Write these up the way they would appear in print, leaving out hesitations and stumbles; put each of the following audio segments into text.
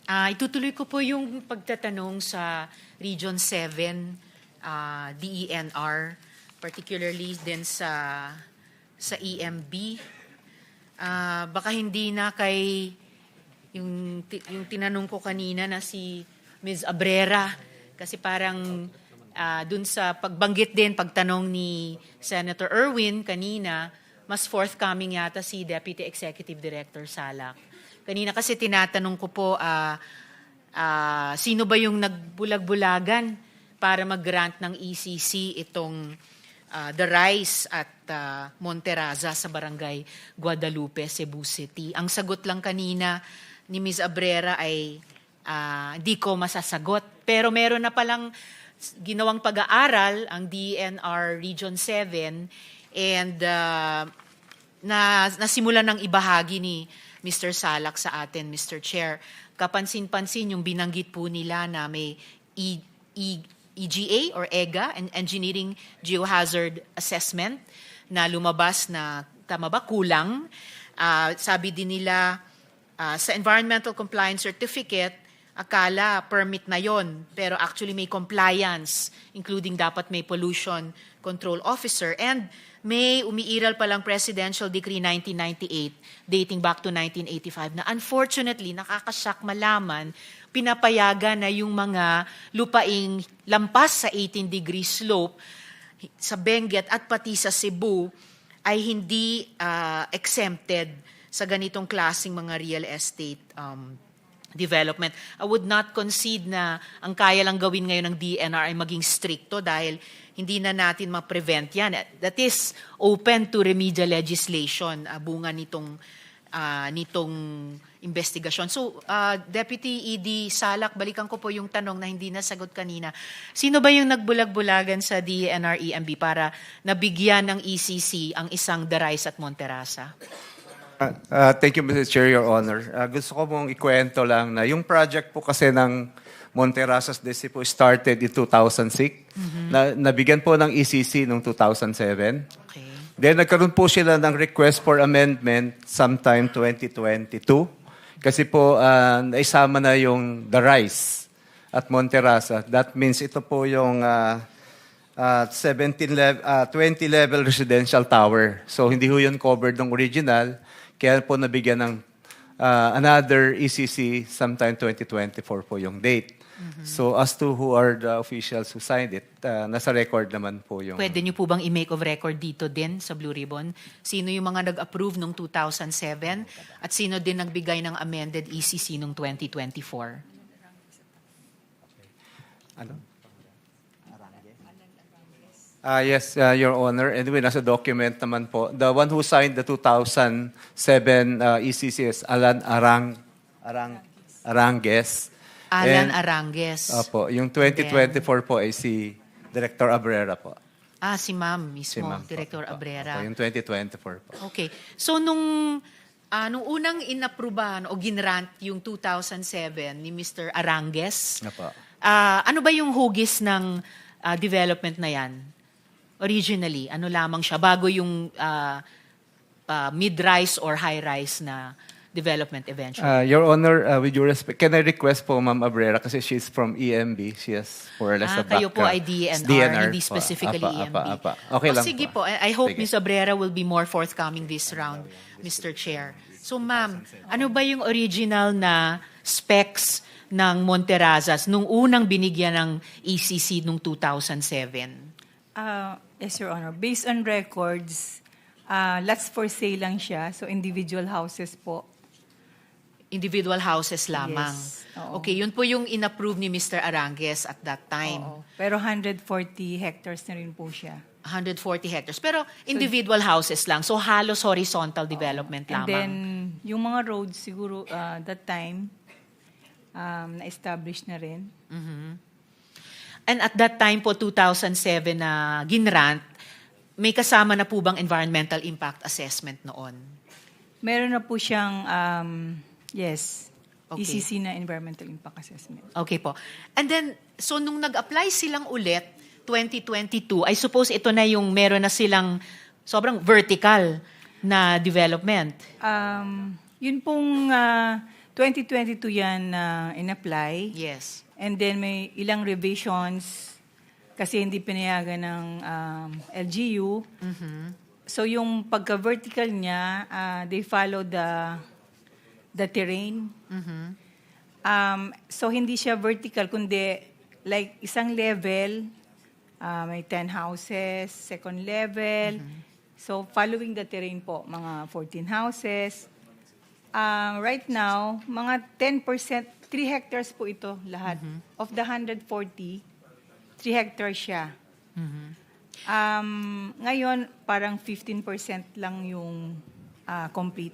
Itutuloy ko po yung pagtatanong sa Region 7 DENR, particularly din sa EMB. Baka hindi na kay yung tinanong ko kanina na si Ms. Abrera, kasi parang dun sa pagbanggit din, pagtanong ni Senator Erwin kanina, mas forthcoming yata si Deputy Executive Director Salak. Kanina kasi tinatanong ko po, sino ba yung nagbulag-bulagan para mag-grant ng ECC itong the Rice at Monteraza sa Barangay Guadalupe, Cebu City. Ang sagot lang kanina ni Ms. Abrera ay di ko masasagot. Pero meron na palang ginawang pag-aaral ang DENR Region 7 and nasimulan ng ibahagi ni Mr. Salak sa atin, Mr. Chair. Kapansin-pansin yung binanggit po nila na may EGA or EGA, Engineering Geohazard Assessment, na lumabas na, tama ba, kulang. Sabi din nila, sa Environmental Compliance Certificate, akala permit na yon, pero actually may compliance, including dapat may pollution control officer, and may umiiral palang Presidential Decree 1998 dating back to 1985 na unfortunately nakakasyak malaman pinapayagan na yung mga lupaing lampas sa 18-degree slope sa Benguet at pati sa Cebu ay hindi exempted sa ganitong klaseng mga real estate development. I would not concede na ang kaya lang gawin ngayon ng DENR ay maging stricto dahil hindi na natin ma-prevent yan. That is open to remedial legislation, bunga nitong investigasyon. So, Deputy ED Salak, balikan ko po yung tanong na hindi nasagot kanina. Sino ba yung nagbulag-bulagan sa DENR EMB para nabigyan ng ECC ang isang Darais at Monteraza? Thank you, Mr. Chair, Your Honor. Gusto ko mong ikwento lang na yung project po kasi ng Monterazas DC po started in 2006. Nabigyan po ng ECC noong 2007. Okay. Then nagkaroon po sila ng request for amendment sometime 2022. Kasi po naisama na yung The Rice at Monteraza. That means ito po yung 20-level residential tower. So hindi ho yun covered ng original. Kaya po nabigyan ng another ECC sometime 2024 po yung date. So as to who are the officials who signed it, nasa record naman po yung... Pwede niyo po bang i-make of record dito din sa Blue Ribbon? Sino yung mga nag-approve noong 2007 at sino din nagbigay ng amended ECC noong 2024? Ano? Yes, Your Honor. Anyway, nasa document naman po. The one who signed the 2007 ECC is Alan Arangues. Alan Arangues. Opo. Yung 2024 po ay si Director Abrera po. Si Ma'am mismo, Si Ma'am po. Director Abrera. Opo, yung 2024 po. Okay. So, nung unang inaprubahan o ginrant yung 2007 ni Mr. Arangues, Opo. ano ba yung hugis ng development na yan? Originally, ano lamang siya? Bago yung mid-rise or high-rise na development eventually? Your Honor, with your respect, can I request po Ma'am Abrera kasi she's from EMB. She has more or less a background. Kayo po ay DENR, hindi specifically EMB. Okay lang sige po. I hope Sige. Ms. Abrera will be more forthcoming this round, Mr. Chair. So ma'am, ano ba yung original na specs ng Monterazas nung unang binigyan ng ECC nung 2007? Yes, Your Honor. Based on records, lots for sale lang siya. So, individual houses po. Individual houses lamang. Yes, oo. Okay, yun po yung inapprove ni Mr. Arangues at that time. Oo. Pero 140 hectares na rin po siya. 140 hectares. Pero individual houses lang. So halos horizontal development And lamang. then, yung mga roads siguro that time, na-establish na rin. And at that time po, 2007 na ginrant, may kasama na po bang environmental impact assessment noon? Meron na po siyang, yes, Okay. ECC na Environmental Impact Assessment. Okay po. And then, so nung nag-apply silang ulit, 2022, I suppose ito na yung meron na silang sobrang vertical na development. Yun pong 2022 yan na in-apply. Yes. And then may ilang revisions kasi hindi pinayagan ng LGU. So yung pagka-vertical niya, they follow the terrain. So hindi siya vertical, kundi like isang level, may 10 houses, second level. So following the terrain po, mga 14 houses. Right now, mga 10%, 3 hectares po ito lahat. Of the 140, 3 hectares siya. Ngayon, parang 15% lang yung complete,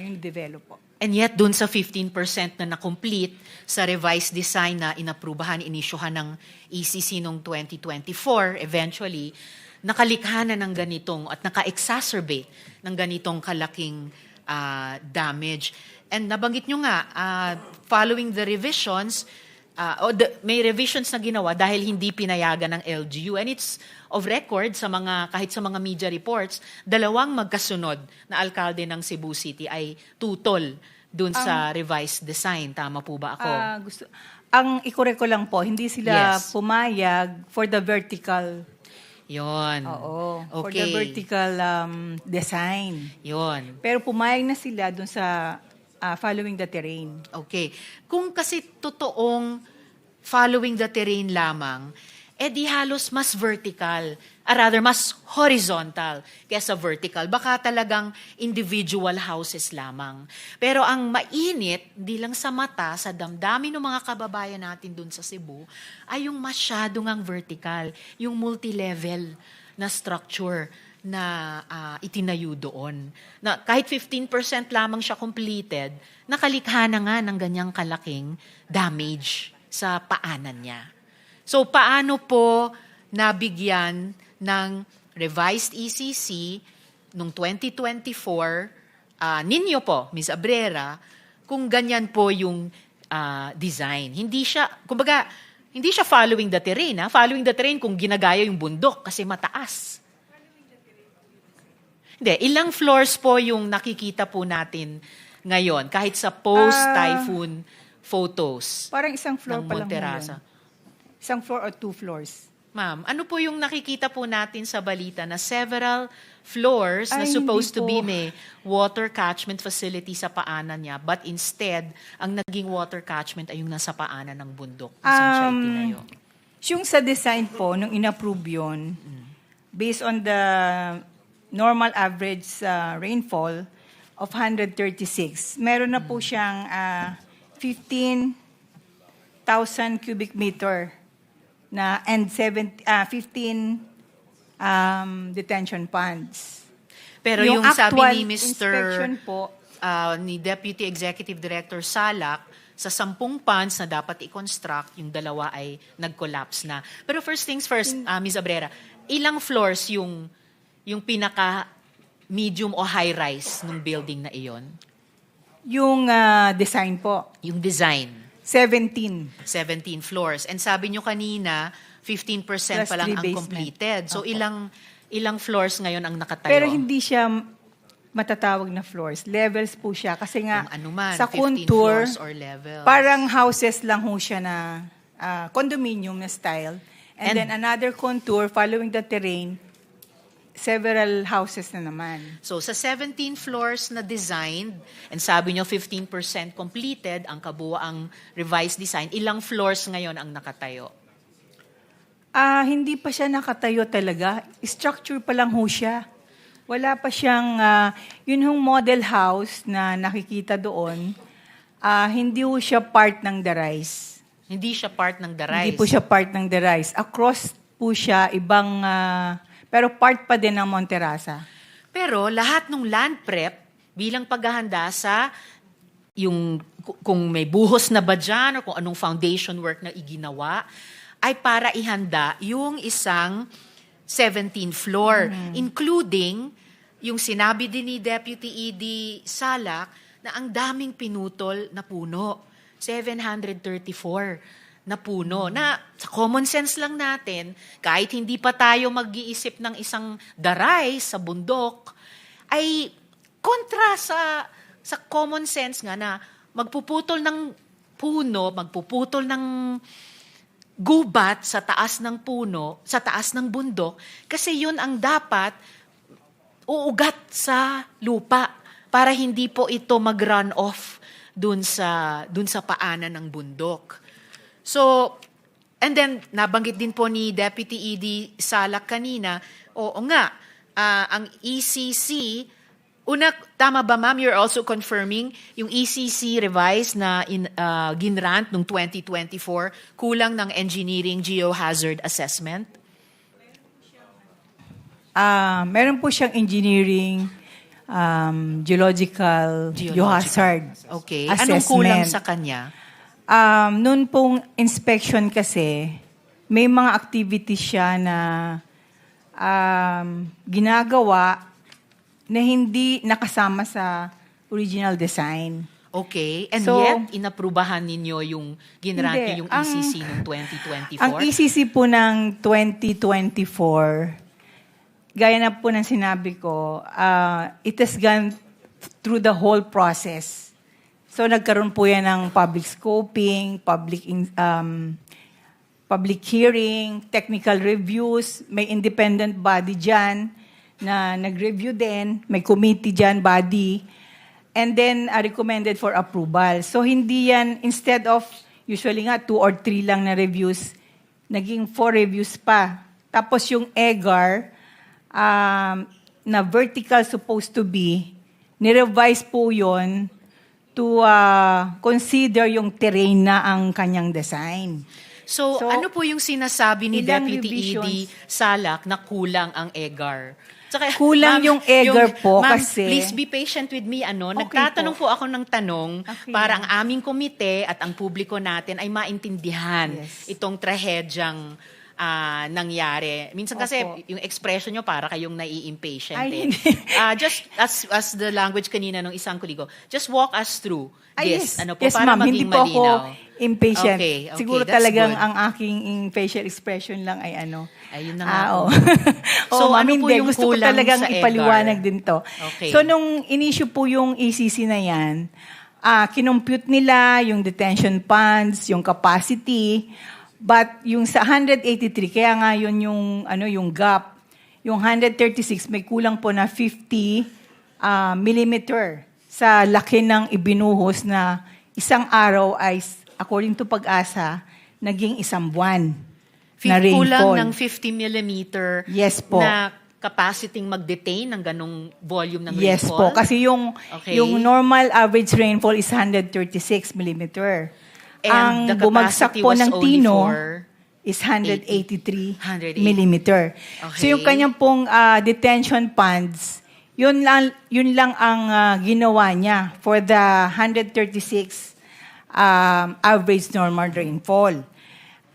yung develop po. And yet, dun sa 15% na na-complete sa revised design na inaprubahan, inisyuhan ng ECC noong 2024, eventually, nakalikha na ng ganitong at naka-exacerbate ng ganitong kalaking damage. And nabanggit nyo nga, following the revisions, may revisions na ginawa dahil hindi pinayagan ng LGU. And it's of record sa kahit sa mga media reports, 2 magkasunod na alkalde ng Cebu City ay tutol dun sa revised design. Tama po ba ako? Ang ikorek ko lang po, hindi sila Yes. pumayag for the vertical. Yon. Oo. For Okay. the vertical design. Yon. Pero pumayag na sila dun sa following the terrain. Okay. Kung kasi totoong following the terrain lamang, di halos mas vertical, rather mas horizontal kaysa vertical. Baka talagang individual houses lamang. Pero ang mainit, hindi lang sa mata, sa damdamin ng mga kababayan natin dun sa Cebu, ay yung masyadong ang vertical, yung multi-level na structure na itinayo doon. Na kahit 15% lamang siya completed, nakalikha na nga ng ganyang kalaking damage sa paanan niya. So paano po nabigyan ng revised ECC noong 2024, ninyo po, Ms. Abrera, kung ganyan po yung design. Hindi siya, kumbaga, hindi siya following the terrain. Following the terrain kung ginagaya yung bundok kasi mataas. Hindi, ilang floors po yung nakikita po natin ngayon kahit sa post-typhoon photos Parang isang ng floor pa lang Monterasa. yun. Isang floor or 2 floors. Ma'am, ano po yung nakikita po natin sa balita na several floors na Ay, supposed to hindi be po. may water catchment facility sa paanan niya, but instead, ang naging water catchment ay yung nasa paanan ng bundok kung saan siya itinayo. Yung sa design po, nung inapprove yun, based on the normal average rainfall of 136, meron na po siyang 15,000 cubic meter na and 15 detention ponds. Pero yung sabi actual ni inspection Mr. po, ni Deputy Executive Director Salak, sa 10 ponds na dapat i-construct, yung 2 ay nag-collapse na. Pero first things first, Ms. Abrera, ilang floors yung pinaka-medium o high-rise ng building na iyon? yung design po, Yung design, 17. 17 floors. And sabi nyo kanina, 15% Plus pa lang 3 ang basement. completed. So Opo. ilang floors ngayon ang nakatayo? Pero hindi siya matatawag na floors. Levels po siya. Kasi nga, Kung ano man, sa 15 contour, floors or levels. parang houses lang ho siya na condominium na style. And- And then another contour, following the terrain, several houses na naman. So sa 17 floors na designed, and sabi nyo 15% completed, ang kabuuang revised design, ilang floors ngayon ang nakatayo? Hindi pa siya nakatayo talaga. Structure pa lang ho siya. Wala pa siyang, yun hong model house na nakikita doon, hindi ho siya part ng The Rise. Hindi siya part ng The Rise. Hindi po siya part ng The Rise. Across po siya, ibang, pero part pa din ng Monterasa. Pero lahat ng land prep bilang paghahanda sa yung kung may buhos na ba dyan o kung anong foundation work na iginawa, ay para ihanda yung isang 17th floor, including yung sinabi din ni Deputy ED Salak na ang daming pinutol na puno, 734 na puno, na sa common sense lang natin, kahit hindi pa tayo mag-iisip ng isang daray sa bundok, ay kontra sa common sense nga na magpuputol ng puno, magpuputol ng gubat sa taas ng puno, sa taas ng bundok, kasi yun ang dapat uugat sa lupa para hindi po ito mag-run off dun sa paanan ng bundok. So, and then, nabanggit din po ni Deputy ED Salak kanina, oo nga, ang ECC, tama ba ma'am, you're also confirming, yung ECC revised na ginrant noong 2024, kulang ng engineering geohazard assessment? Meron po siyang engineering, geological, geohazard Okay. assessment. Anong kulang sa kanya? Noon pong inspection kasi, may mga activities siya na ginagawa na hindi nakasama sa original design. Okay. And So, yet, inaprubahan ninyo yung ginrante Hindi. yung ECC noong 2024? Ang ECC po ng 2024, gaya na po ng sinabi ko, it has gone through the whole process. So nagkaroon po yan ng public scoping, public hearing, technical reviews, may independent body dyan na nag-review din, may committee dyan, body, and then recommended for approval. So hindi yan, instead of usually nga 2 or 3 lang na reviews, naging 4 reviews pa. Tapos yung EGAR, na vertical supposed to be, nirevise po yon to consider yung terrain na ang kanyang design. So, So, ano po yung sinasabi ni ilang Deputy ED revisions? Salak na kulang ang EGAR? Tsaka, Kulang yung EGAR po ma'am, kasi- please be patient with me. Okay Nagtatanong po ako ng tanong Okay. para ang aming komite at ang publiko natin ay maintindihan Yes. itong trahedyang nangyari. Minsan kasi Opo. yung expression nyo para kayong nai-impatient. Ay, Eh. hindi. Just as the language kanina ng isang kuligo, just walk us through this. Ano po, yes, para ma'am. maging Hindi po ako malinaw. impatient. Okay, Siguro that's talagang good. ang aking facial expression lang ay ano. Ayun na nga Oo. po. So, So, ma'am, ano po hindi. yung Gusto ko kulang talagang sa EGAR? ipaliwanag din to. Okay. So, nung in-issue po yung ECC na yan, kinompute nila yung detention ponds, yung capacity, but yung sa 183, kaya nga yun yung gap. Yung 136, may kulang po na 50 millimeter sa laki ng ibinuhos na isang araw ay, according to Pag-asa, naging isang buwan na Kulang rainfall. ng 50 millimeter Yes po. na capacity mag-detain ng ganong volume ng Yes rainfall? po, kasi Okay. yung normal average rainfall is 136 millimeter. And the Ang bumagsak capacity po was ng only Tino for is 183 180. millimeter. Okay. So yung kanyang pong detention ponds, yun lang ang ginawa niya for the 136 average normal rainfall.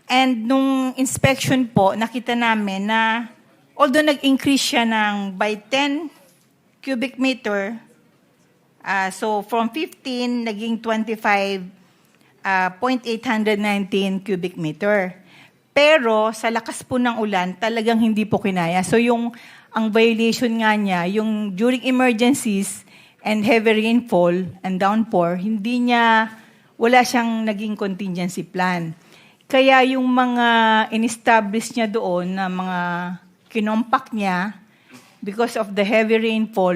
And nung inspection po, nakita namin na although nag-increase siya ng by 10 cubic meter, so from 15 naging 25.819 cubic meter. Pero sa lakas po ng ulan, talagang hindi po kinaya. So ang violation nga niya, yung during emergencies and heavy rainfall and downpour, wala siyang naging contingency plan. Kaya yung mga in-establish niya doon na mga kinompak niya, because of the heavy rainfall,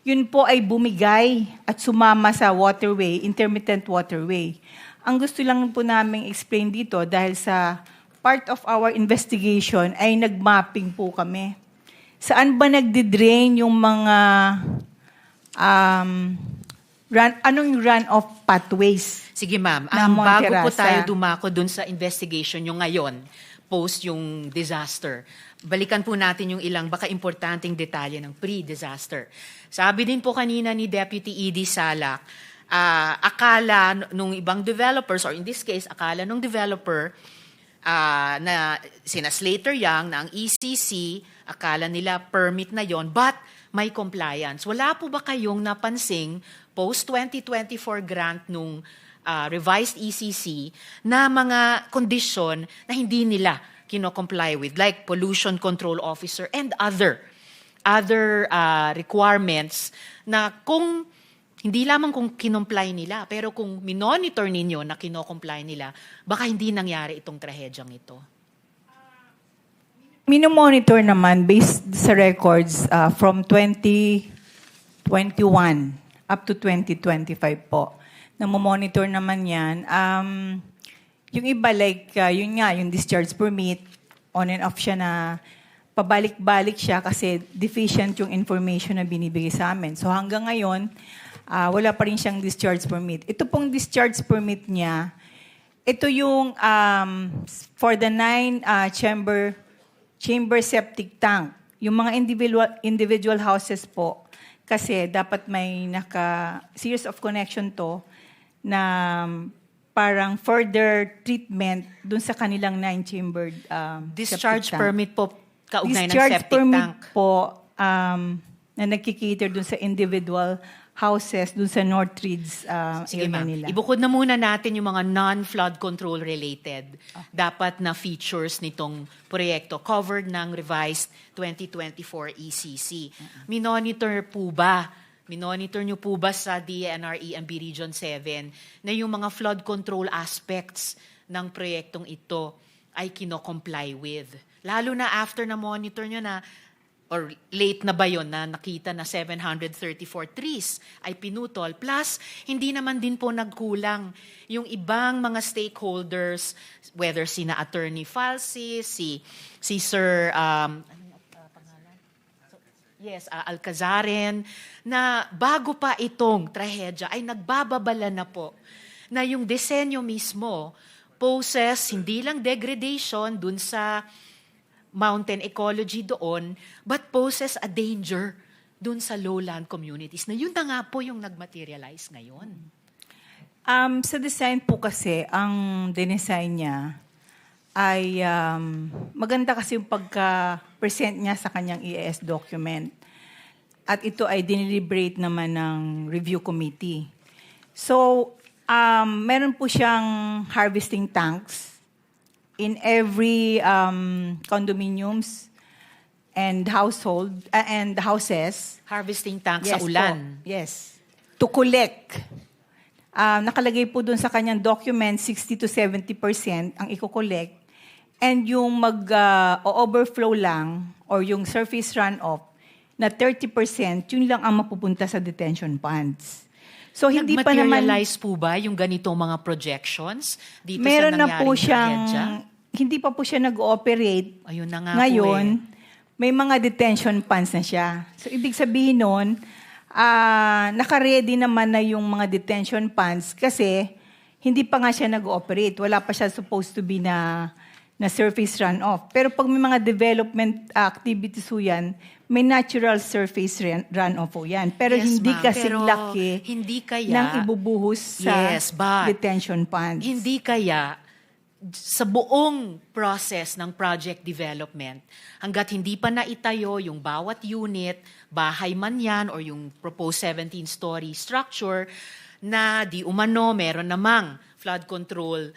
yun po ay bumigay at sumama sa waterway, intermittent waterway. Ang gusto lang po namin explain dito, dahil sa part of our investigation ay nag-mapping po kami. Saan ba nagdi-drain yung mga anong run-off pathways? Sige ma'am, Na bago po Monterrasa. tayo dumako dun sa investigation nyo ngayon, post yung disaster, balikan po natin yung ilang baka importanteng detalye ng pre-disaster. Sabi din po kanina ni Deputy ED Salak, akala nung ibang developers, or in this case, akala nung developer, na sina Slater Young, na ang ECC, akala nila permit na yon, but may compliance. Wala po ba kayong napansing post-2024 grant nung revised ECC na mga condition na hindi nila kino-comply with, like pollution control officer and other requirements na kung Hindi lamang kung kinomply nila, pero kung minonitor ninyo na kinocomply nila, baka hindi nangyari itong trahedyang ito. Minomonitor naman based sa records from 2021 up to 2025 po. Namomonitor naman yan. Yung iba like, yun nga, yung discharge permit, on and off siya na pabalik-balik siya kasi deficient yung information na binibigay sa amin. So hanggang ngayon, wala pa rin siyang discharge permit. Ito pong discharge permit niya, ito yung for the 9 chamber septic tank. Yung mga individual houses po, kasi dapat may series of connection to na parang further treatment dun sa kanilang 9-chambered Discharge septic tank. permit po kaugnay ng Discharge septic permit tank. po na nagkikater dun sa individual houses dun sa Northridge Sige, area ma'am. nila. Ibukod na muna natin yung mga non-flood control related. Dapat na features nitong proyekto covered ng revised 2024 ECC. Minonitor nyo po ba sa DENR EMB Region 7 na yung mga flood control aspects ng proyektong ito ay kino-comply with? Lalo na after na monitor nyo na or late na ba yun na nakita na 734 trees ay pinutol. Plus, hindi naman din po nagkulang yung ibang mga stakeholders, whether sina Attorney Falsi, si Sir Alcazaren, na bago pa itong trahedya ay nagbababala na po na yung disenyo mismo poses hindi lang degradation dun sa mountain ecology doon, but poses a danger dun sa lowland communities. Na yun na nga po yung nagmaterialize ngayon. Sa design po kasi, ang dinesign niya ay maganda kasi yung pagka-present niya sa kanyang EAS document. At ito ay dineliberate naman ng review committee. So, meron po siyang harvesting tanks in every condominiums and houses. Harvesting tank Yes sa ulan. po. Yes. To collect. Nakalagay po dun sa kanyang document, 60 to 70% ang i-collect. And yung mag-overflow lang or yung surface runoff na 30%, yun lang ang mapupunta sa detention ponds. So hindi pa naman Nag-materialize po ba yung ganitong mga projections dito meron sa na nangyaring po siyang trahedya? hindi pa po siya nag-ooperate. Ayun na nga Ngayon, po may mga detention ponds na siya. So ibig sabihin nun, naka-ready naman na yung mga detention ponds kasi hindi pa nga siya nag-ooperate. Wala pa siya supposed to be na surface runoff. Pero pag may mga development activities po yan, may natural surface runoff po yan. Pero Yes, hindi ma'am. kasi Pero laki hindi kaya- ng ibubuhos sa Yes, but detention ponds. Hindi kaya sa buong process ng project development, hanggat hindi pa naitayo yung bawat unit, bahay man yan, or yung proposed 17-story structure, na di umano meron namang flood control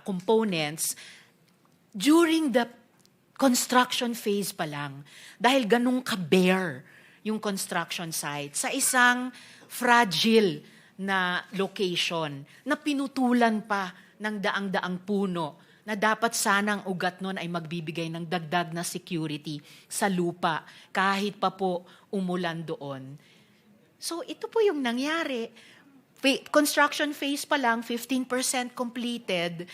components, during the construction phase pa lang, dahil ganun ka-bare yung construction site, sa isang fragile na location, na pinutulan pa ng daang-daang puno, na dapat sanang ugat nun ay magbibigay ng dagdag na security sa lupa, kahit pa po umulan doon. So ito po yung nangyari. Construction phase pa lang, 15% completed,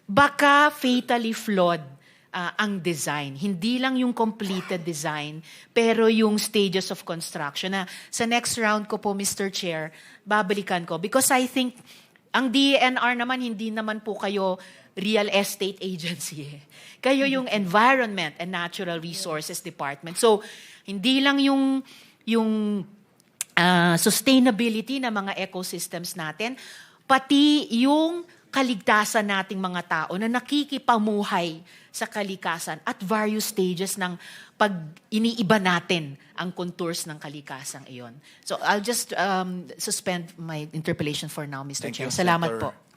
baka fatally flawed ang design. Hindi lang yung completed design, pero yung stages of construction. Na sa next round ko po, Mr. Chair, babalikan ko. Because I think, ang DENR naman, hindi naman po kayo real estate agency. Kayo yung Environment and Natural Resources Department. So, hindi lang yung sustainability ng mga ecosystems natin, pati yung kaligtasan nating mga tao na nakikipamuhay sa kalikasan at various stages ng pag iniiba natin ang contours ng kalikasang iyon. So I'll just suspend my interpellation for now, Mr. Thank Chair. you, Salamat Senator po.